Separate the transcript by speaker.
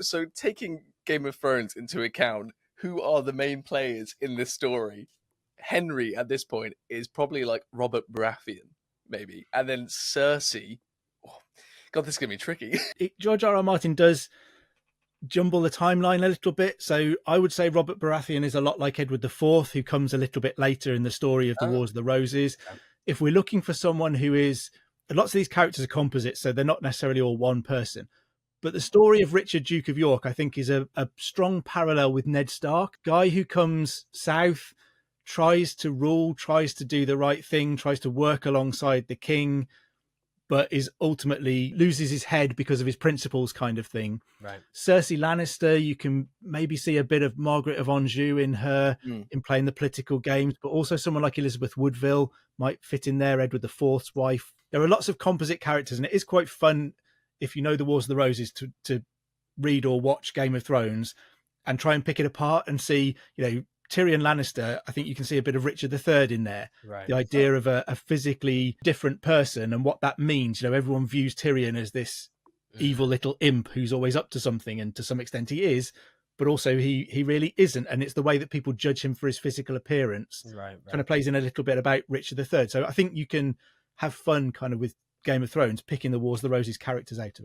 Speaker 1: So taking Game of Thrones into account, who are the main players in this story? Henry at this point is probably like Robert Baratheon, maybe, and then Cersei. Oh, God, this is gonna be tricky.
Speaker 2: George R.R. Martin does jumble the timeline a little bit. So I would say Robert Baratheon is a lot like Edward IV, who comes a little bit later in the story of the Wars of the Roses.
Speaker 1: Yeah.
Speaker 2: If we're looking for someone who is, lots of these characters are composites, so they're not necessarily all one person. But the story of Richard, Duke of York, I think, is a strong parallel with Ned Stark, guy who comes south, tries to rule, tries to do the right thing, tries to work alongside the king, but is ultimately loses his head because of his principles, kind of thing.
Speaker 3: Right.
Speaker 2: Cersei Lannister, you can maybe see a bit of Margaret of Anjou in her, in playing the political games, but also someone like Elizabeth Woodville might fit in there, Edward IV's wife. There are lots of composite characters, and it is quite fun, if you know the Wars of the Roses, to read or watch Game of Thrones and try and pick it apart and see, Tyrion Lannister, I think you can see a bit of Richard III in there.
Speaker 3: Right.
Speaker 2: The idea of a physically different person and what that means. Everyone views Tyrion as this evil little imp who's always up to something, and to some extent he is, but also he really isn't. And it's the way that people judge him for his physical appearance.
Speaker 3: Right.
Speaker 2: Kind of plays in a little bit about Richard III. So I think you can have fun kind of with Game of Thrones, picking the Wars of the Roses characters out of it.